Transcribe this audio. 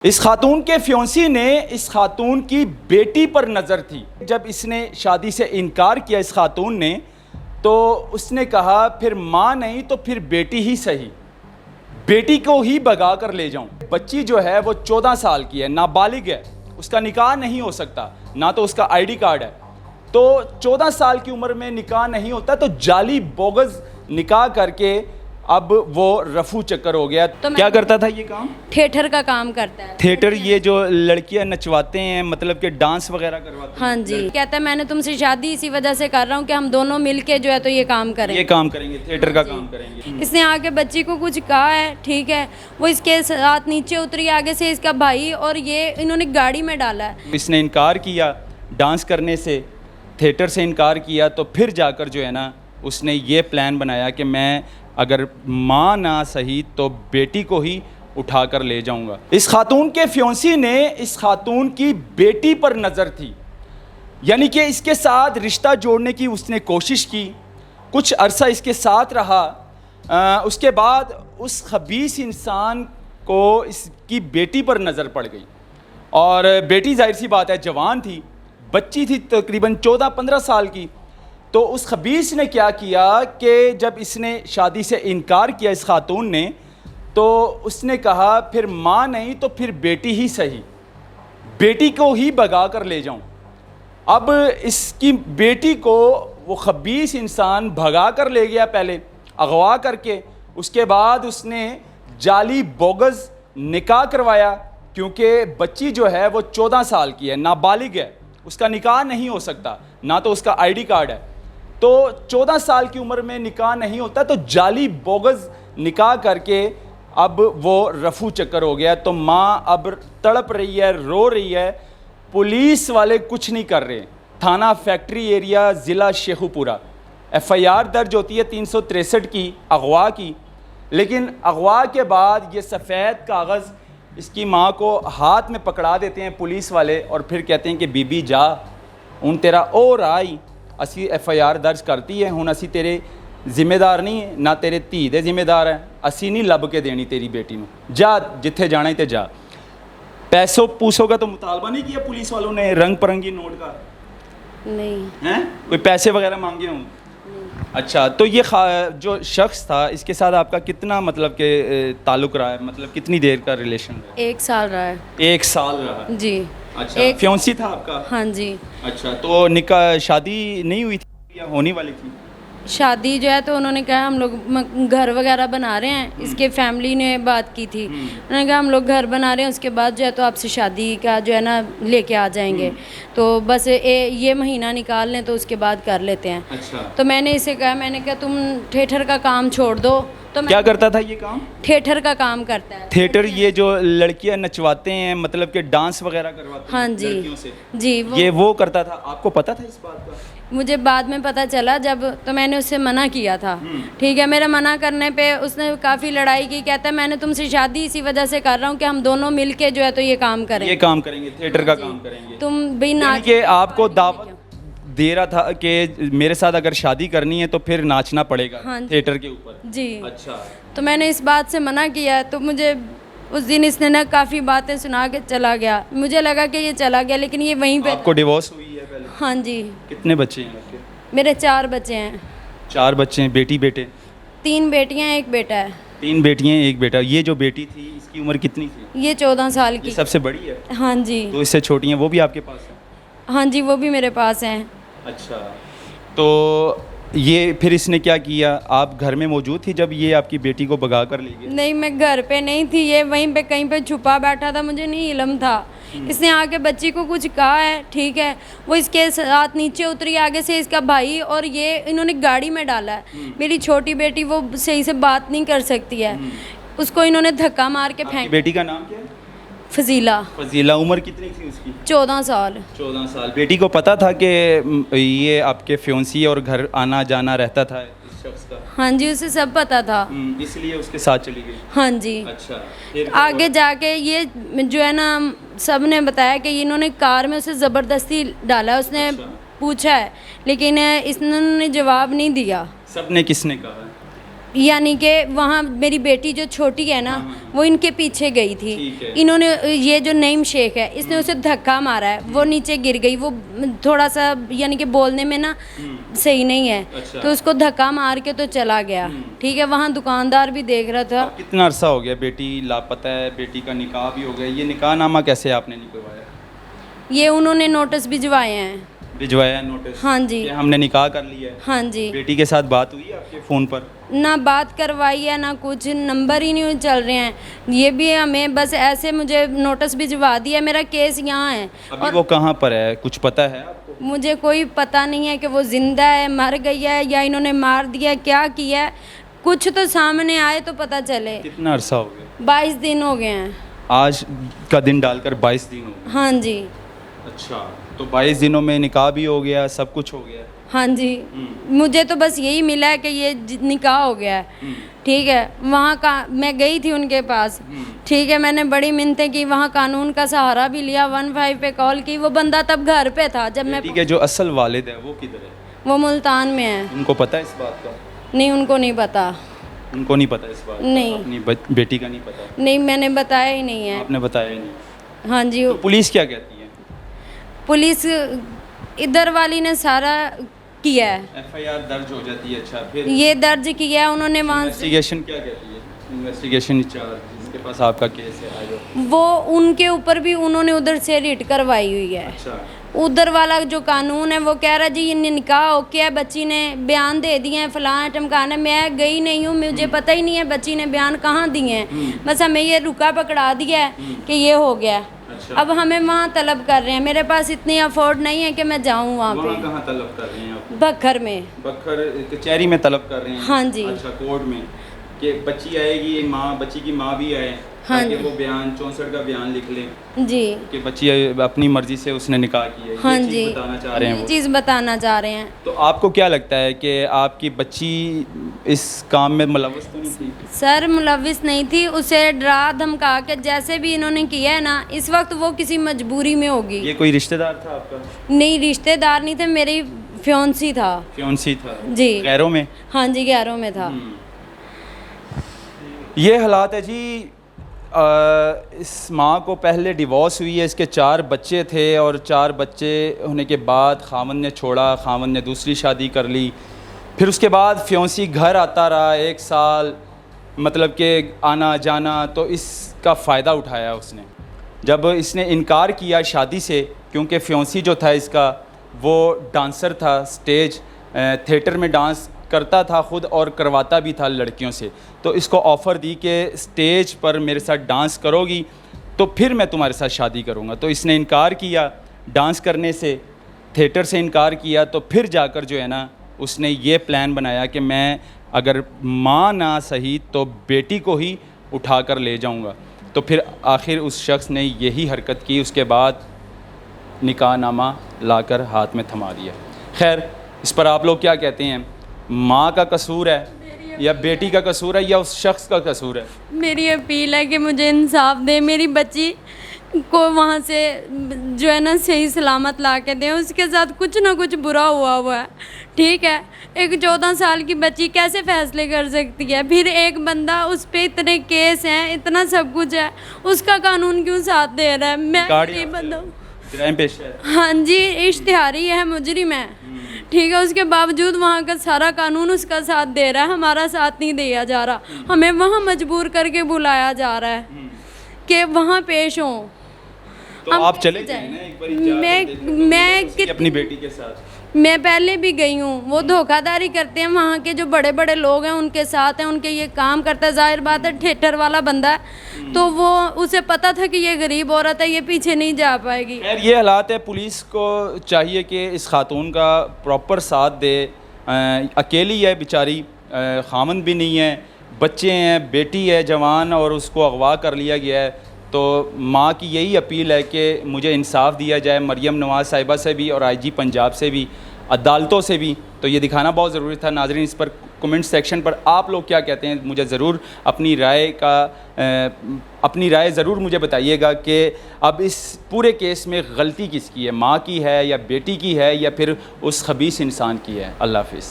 इस खातून के फियोंसी ने इस खातून की बेटी पर नज़र थी। जब इसने शादी से इनकार किया इस खातून ने, तो उसने कहा फिर माँ नहीं तो फिर बेटी ही सही, बेटी को ही भगा कर ले जाऊं। बच्ची जो है वो 14 साल की है, नाबालिग है, उसका निकाह नहीं हो सकता, ना तो उसका आईडी कार्ड है। तो 14 साल की उम्र में निकाह नहीं होता, तो जाली बोगस निकाह करके अब वो रफू चक्कर हो गया। तो क्या करता था ये काम? थिएटर का काम करता है। थिएटर, ये जो लड़कियां नचवाते हैं, मतलब कि डांस वगैरह करवाते हैं। हाँ जी, कहता है मैंने तुमसे शादी इसी वजह से कर रहा हूँ कि हम दोनों मिलके जो है तो ये काम करेंगे। ये काम करेंगे, थिएटर का काम करेंगे। इसने आके बच्ची को कुछ कहा है, ठीक है, वो इसके साथ नीचे उतरी, आगे से इसका भाई और ये इन्होंने गाड़ी में डाला है। इसने इनकार किया डांस करने से, थिएटर से इनकार किया, तो फिर जाकर जो है ना उसने ये प्लान बनाया कि मैं अगर माँ ना सही तो बेटी को ही उठा कर ले जाऊंगा। इस खातून के फियोंसी ने इस खातून की बेटी पर नज़र थी, यानी कि इसके साथ रिश्ता जोड़ने की उसने कोशिश की, कुछ अरसा इसके साथ रहा। उसके बाद उस खबीस इंसान को इसकी बेटी पर नज़र पड़ गई, और बेटी जाहिर सी बात है जवान थी, बच्ची थी तकरीबन 14-15 साल की। तो उस खबीस ने क्या किया कि जब इसने शादी से इनकार किया इस खातून ने, तो उसने कहा फिर माँ नहीं तो फिर बेटी ही सही, बेटी को ही भगा कर ले जाऊं। अब इसकी बेटी को वो खबीस इंसान भगा कर ले गया, पहले अगवा करके, उसके बाद उसने जाली बोगस निकाह करवाया, क्योंकि बच्ची जो है वो 14 साल की है, नाबालिग है, उसका निकाह नहीं हो सकता, ना तो उसका आईडी कार्ड है। तो 14 साल की उम्र में निकाह नहीं होता, तो जाली बोगस निकाह करके अब वो रफू चक्कर हो गया। तो माँ अब तड़प रही है, रो रही है, पुलिस वाले कुछ नहीं कर रहे। थाना फैक्ट्री एरिया, ज़िला शेखुपुरा, FIR दर्ज होती है 363 की, अगवा की। लेकिन अगवा के बाद ये सफ़ेद कागज़ इसकी माँ को हाथ में पकड़ा देते हैं पुलिस वाले, और फिर कहते हैं कि बीबी जा, उन तेरा और आई असी FIR दर्ज करती है, हुण असी तेरे जिम्मेदार नहीं है, ना तेरे धी दे जिम्मेदार है, असी नहीं लब के देनी तेरी बेटी में, जा जिथे जाना ही ते जा। पैसों पूसों का तो मुतालबा नहीं किया पुलिस वालों ने, रंग परंगी नोट का? नहीं हैं, कोई पैसे वगैरह मांगे हों? अच्छा, तो ये जो शख्स था, इसके साथ आपका कितना मतलब के ताल्लुक़ रहा है, मतलब कितनी देर का रिलेशन रहा? 1 साल रहा है। 1 साल रहा जी। अच्छा, फियोंसी था आपका? हाँ जी। अच्छा, तो निकाह शादी नहीं हुई थी या होने वाली थी? शादी जो है तो उन्होंने कहा हम लोग घर वगैरह बना रहे हैं, इसके फैमिली ने बात की थी, उन्होंने कहा हम लोग घर बना रहे हैं, उसके बाद जो है तो आपसे शादी का जो है ना लेके आ जाएंगे, तो बस ये महीना निकाल लें तो उसके बाद कर लेते हैं। अच्छा। तो मैंने इसे कहा, मैंने कहा तुम थिएटर का काम छोड़ दो। तो क्या करता था ये काम? थिएटर का काम करता है। थिएटर, ये जो लड़कियां नचवाते हैं, मतलब कि डांस वगैरह करवाते हैं। हाँ जी, लड़कियों से जी, वो करता था। आपको पता था इस बात का? मुझे बाद में पता चला जब, तो मैंने उससे मना किया था, ठीक है, मेरा मना करने पे उसने काफ़ी लड़ाई की, कहता है मैंने तुमसे शादी इसी वजह से कर रहा हूँ कि हम दोनों मिलके जो है तो ये काम करेंगे। ये काम करेंगे, थिएटर का काम करेंगे। तुम भी नाच के आपको दावत दे रहा था कि मेरे साथ अगर शादी करनी है तो फिर नाचना पड़ेगा। हाँ, थिएटर के ऊपर जी। अच्छा, तो मैंने इस बात से मना किया, तो मुझे उस दिन इसने ना काफ़ी बातें सुना के चला गया, मुझे लगा कि ये चला गया, लेकिन ये वहीं पे। आपको डिवोर्स हुई है पहले? हाँ जी। कितने बच्चे हैं आपके? मेरे 4 बच्चे हैं। 4 बच्चे हैं, बेटी बेटे? 3 बेटियां 1 बेटा है। 3 बेटियां 1 बेटा। ये जो बेटी थी इसकी उम्र कितनी थी? ये 14 साल की। सबसे बड़ी है? हाँ जी। तो इससे छोटी हैं वो भी आपके पास है? हाँ जी, वो भी मेरे पास हैं। अच्छा, तो ये फिर इसने क्या किया? आप घर में मौजूद थी जब ये आपकी बेटी को भगा कर ले गया? नहीं, मैं घर पे नहीं थी, ये वहीं पे कहीं पे छुपा बैठा था, मुझे नहीं इल्म था। इसने आके बच्ची को कुछ कहा है, ठीक है, वो इसके साथ नीचे उतरी, आगे से इसका भाई और ये इन्होंने गाड़ी में डाला है। मेरी छोटी बेटी वो सही से बात नहीं कर सकती है, उसको इन्होंने धक्का मार के फेंक। बेटी का नाम क्या है? फजीला। फजीला। उम्र कितनी थी उसकी? 14 साल। 14 साल। बेटी को पता था कि ये आपके फियोंसी और घर आना जाना रहता था इस शख्स का? हाँ जी, उसे सब पता था, इसलिए उसके साथ चली गई? हाँ जी। अच्छा, आगे जाके ये जो है ना सब ने बताया कि इन्होंने कार में उसे ज़बरदस्ती डाला, उसने पूछा है लेकिन इसने जवाब नहीं दिया। सब ने किसने कहा? यानी कि वहाँ मेरी बेटी जो छोटी है ना, वो इनके पीछे गई थी। ठीक है। इन्होंने, ये जो नईम शेख है, इसने उसे धक्का मारा है, वो नीचे गिर गई। वो थोड़ा सा यानी कि बोलने में ना सही नहीं है, अच्छा। तो उसको धक्का मार के तो चला गया। ठीक है, वहाँ दुकानदार भी देख रहा था। अब कितना अरसा हो गया बेटी लापता है, बेटी का निकाह भी हो गया, ये निकाहनामा कैसे आपने निकलवाया? ये उन्होंने नोटिस भिजवाए हैं। भिजवाया नोटिस? हाँ जी। कि हमने निकाह कर लिया है। हाँ जी। बेटी के साथ बात हुई है आपके फ़ोन पर? ना बात करवाई है ना कुछ, नंबर ही नहीं चल रहे हैं। ये भी हमें बस ऐसे मुझे नोटिस भिजवा दिया, मेरा केस यहाँ है। अभी वो कहाँ पर है, कुछ पता है आपको? मुझे कोई पता नहीं है कि वो जिंदा है, मर गई है, या इन्होंने मार दिया, क्या किया है। कुछ तो सामने आए तो पता चले। कितना अरसा हो गया? 22 दिन हो गए हैं। आज का दिन डालकर 22 दिन हो गए। हाँ जी। अच्छा, तो 22 दिनों में निकाह भी हो गया, सब कुछ हो गया? हाँ जी। मुझे तो बस यही मिला है कि ये निकाह हो गया है। ठीक है, वहाँ का मैं गई थी उनके पास। ठीक है, मैंने बड़ी मिन्नतें की, वहाँ कानून का सहारा भी लिया, 15 पे कॉल की। वो बंदा तब घर पे था जब मैं। बेटी के जो असल वालिद है वो किधर है? वो मुल्तान में है। उनको पता है इस बात का? नहीं, उनको नहीं पता। उनको नहीं पता इस बात का? नहीं। अपनी बेटी का नहीं पता? नहीं, मैंने बताया ही नहीं है। आपने बताया ही नहीं? हाँ जी। तो पुलिस क्या कहती है? पुलिस इधर वाली ने सारा किया है। एफआईआर दर्ज हो जाती है। अच्छा, फिर ये दर्ज किया है उन्होंने वहाँ से। इन्वेस्टिगेशन क्या कहती है? इन्वेस्टिगेशन इंचार्ज जिसके पास आपका केस है आयो। वो उनके ऊपर भी उन्होंने उधर से रिट करवाई हुई है। अच्छा। उधर वाला जो कानून है वो कह रहा जी ये निकाह ओके है, बच्ची ने बयान दे दिए हैं, फलाना टमकाना। मैं गई नहीं हूँ, मुझे पता ही नहीं है बच्ची ने बयान कहाँ दिए हैं। बस हमें ये रुका पकड़ा दिया है कि ये हो गया। अच्छा। अब हमें वहाँ तलब कर रहे हैं। मेरे पास इतनी अफोर्ड नहीं है कि मैं जाऊँ वहाँ वहाँ पे। कहाँ तलब कर रही हैं आप? बखर में। बखर कचहरी में तलब कर रहे हैं? हाँ जी। अच्छा, कोर्ट में कि बच्ची आएगी, माँ, बच्ची की माँ भी आए, हाँ ताकि जी। वो बयान 64 का बयान लिख लें जी। कि बच्ची अपनी मर्जी से उसने निकाह किया है। हाँ ये जी, चीज़ बताना चाह रहे हैं ये वो। चीज़ बताना चाह रहे हैं। तो आपको क्या लगता है कि आपकी बच्ची इस काम में मुलव्वस तो नहीं थी? सर, मुलविस नहीं थी। उसे डरा धमका के जैसे भी इन्होंने किया है ना, इस वक्त वो किसी मजबूरी में होगी। ये कोई रिश्तेदार था आपका? नहीं, रिश्तेदार नहीं थे, मेरी फ्योंसी था। फियांसी था? जी। गैरों में? हाँ जी, गैरों में था। ये हालात है जी। इस माँ को पहले डिवोर्स हुई है, इसके 4 बच्चे थे और 4 बच्चे होने के बाद खामन ने छोड़ा, खामन ने दूसरी शादी कर ली। फिर उसके बाद फियांसी घर आता रहा 1 साल, मतलब कि आना जाना, तो इसका फ़ायदा उठाया उसने। जब इसने इनकार किया शादी से, क्योंकि फियांसी जो था इसका वो डांसर था, स्टेज थिएटर में डांस करता था खुद और करवाता भी था लड़कियों से, तो इसको ऑफ़र दी कि स्टेज पर मेरे साथ डांस करोगी तो फिर मैं तुम्हारे साथ शादी करूँगा। तो इसने इनकार किया डांस करने से, थिएटर से इनकार किया, तो फिर जाकर जो है ना उसने ये प्लान बनाया कि मैं अगर माँ ना सही तो बेटी को ही उठा कर ले जाऊँगा। तो फिर आखिर उस शख्स ने यही हरकत की, उसके बाद निकाहनामा लाकर हाथ में थमा दिया। खैर, इस पर आप लोग क्या कहते हैं? माँ का कसूर है या बेटी का कसूर है या उस शख्स का कसूर है? मेरी अपील है कि मुझे इंसाफ दे, मेरी बच्ची को वहाँ से जो है ना सही सलामत ला के दें। उसके साथ कुछ ना कुछ बुरा हुआ है। ठीक है, एक 14 साल की बच्ची कैसे फैसले कर सकती है? फिर एक बंदा, उस पे इतने केस हैं, इतना सब कुछ है, उसका कानून क्यों साथ दे रहा है? मैं गरीब बंदा हूँ। क्राइम पेशा है? हाँ जी, इश्तिहारी है, मुजरिम है। ठीक है, उसके बावजूद वहाँ का सारा कानून उसका साथ दे रहा है, हमारा साथ नहीं दिया जा रहा। हमें वहाँ मजबूर करके बुलाया जा रहा है कि वहाँ पेश हों। तो आप चले गए ना एक बार मैं अपनी बेटी के साथ? मैं पहले भी गई हूँ। वो धोखाधड़ी करते हैं, वहाँ के जो बड़े बड़े लोग हैं उनके साथ हैं, उनके ये काम करता है। जाहिर बात है, थिएटर वाला बंदा है, तो वो उसे पता था कि ये गरीब औरत है, ये पीछे नहीं जा पाएगी। खैर, ये हालात है। पुलिस को चाहिए कि इस खातून का प्रॉपर साथ दे। अकेली है बेचारी, खामन भी नहीं है, बच्चे हैं, बेटी है जवान, और उसको अगवा कर लिया गया है। तो माँ की यही अपील है कि मुझे इंसाफ दिया जाए, मरियम नवाज़ साहिबा से भी और आईजी पंजाब से भी, अदालतों से भी। तो ये दिखाना बहुत ज़रूरी था। नाज़रीन, इस पर कमेंट सेक्शन पर आप लोग क्या कहते हैं, मुझे ज़रूर अपनी राय ज़रूर मुझे बताइएगा कि अब इस पूरे केस में गलती किसकी है, माँ की है या बेटी की है या फिर उस खबीस इंसान की है। अल्लाह हाफ़िज़।